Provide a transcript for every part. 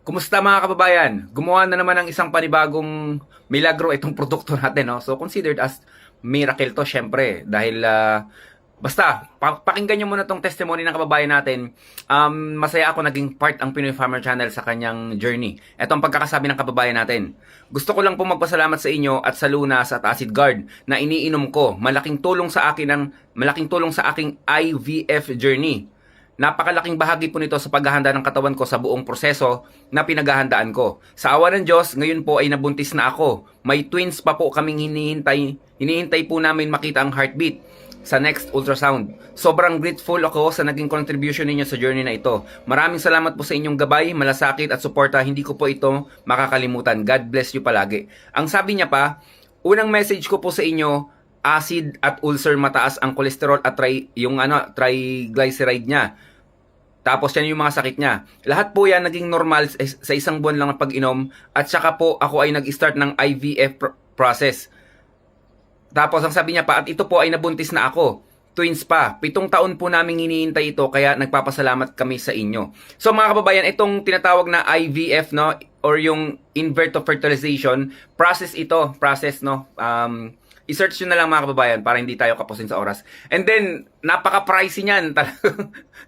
Kumusta mga kababayan? Gumawa na naman ng isang panibagong milagro itong produkto natin, no? So considered as miracle to syempre dahil basta pakinggan niyo muna tong testimony ng kababayan natin. Masaya ako naging part ang Pinoy Farmer Channel sa kanyang journey. Ito ang pagkakasabi ng kababayan natin. Gusto ko lang po magpasalamat sa inyo at sa Lunas at Acid Guard na iniinom ko. Malaking tulong sa aking IVF journey. Napakalaking bahagi po nito sa paghahanda ng katawan ko sa buong proseso na pinaghahandaan ko. Sa awa ng Diyos, ngayon po ay nabuntis na ako. May twins pa po kaming hinihintay. Hinihintay po namin makita ang heartbeat sa next ultrasound. Sobrang grateful ako sa naging contribution ninyo sa journey na ito. Maraming salamat po sa inyong gabay, malasakit at suporta. Hindi ko po ito makakalimutan. God bless you palagi. Ang sabi niya pa, unang message ko po sa inyo, acid at ulcer, mataas ang cholesterol at triglyceride niya. Tapos yan yung mga sakit niya. Lahat po yan naging normal sa isang buwan lang ng pag-inom at saka po ako ay nag-start ng IVF process. Tapos ang sabi niya pa, at ito po ay nabuntis na ako. Twins pa. 7 taon po namin hinihintay ito kaya nagpapasalamat kami sa inyo. So mga kababayan, itong tinatawag na IVF, no, or yung in vitro fertilization, process no. I-search nyo na lang mga kababayan para hindi tayo kapusin sa oras. And then, napaka-pricey niyan.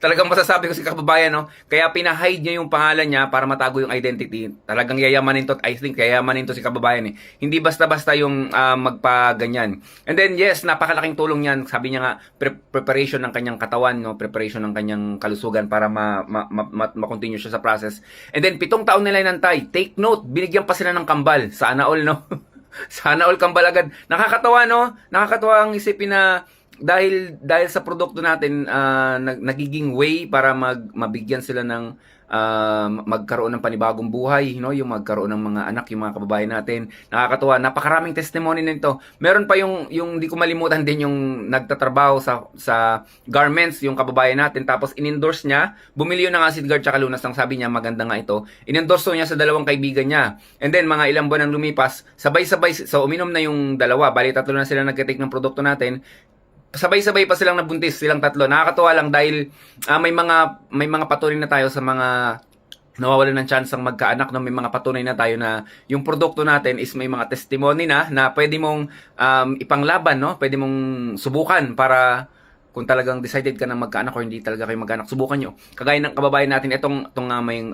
Talagang masasabi ko si kababayan, no? Kaya pinahide niya yung pangalan niya para matago yung identity. Talagang yayamanin to. I think yayamanin to si kababayan eh. Hindi basta-basta yung magpa-ganyan. And then, yes, napakalaking tulong niyan. Sabi niya nga, preparation ng kanyang katawan, no? Preparation ng kanyang kalusugan para ma-continue siya sa process. And then, 7 taon nila inantay. Take note, binigyan pa sila ng kambal. Sana all, no? Sana all kambal agad. Nakakatawa, no? Nakakatawa ang isipin na dahil sa produkto natin, nagiging way para mabigyan sila ng magkaroon ng panibagong buhay, no? Yung magkaroon ng mga anak, yung mga kababayan natin. Nakakatuwa, napakaraming testimony nito. Meron pa yung di ko malimutan din yung nagtatrabaho sa garments, yung kababayan natin, tapos in-endorse niya, bumili yun ng Acid Guard tsaka Lunas, ang sabi niya maganda nga ito. In-endorse niya sa 2 kaibigan niya. And then mga ilang buwan ang lumipas, sabay-sabay, so uminom na yung 2, bali 3 na sila nagkatake ng produkto natin. Sabay-sabay pa silang nabuntis, silang 3. Nakakatuwa lang dahil may mga patunay na tayo sa mga nawawalan ng chance ang magkaanak, no? May mga patunay na tayo na yung produkto natin is may mga testimony na pwede mong ipanglaban, no? Pwede mong subukan para kung talagang decided ka na magkaanak o hindi talaga kayo magkaanak, subukan nyo. Kagaya ng kababayan natin, itong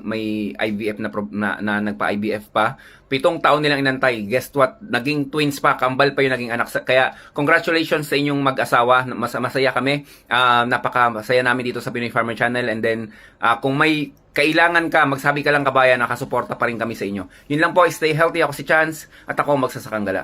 may IVF na nagpa-IVF pa, 7 taon nilang inantay. Guess what? Naging twins pa, kambal pa yung naging anak. Kaya congratulations sa inyong mag-asawa. Masaya kami. Napaka-masaya namin dito sa Pinoy Farmer Channel. And then, kung may kailangan ka, magsabi ka lang kabayan, nakasuporta pa rin kami sa inyo. Yun lang po, stay healthy. Ako si Chance at ako magsasakang gala.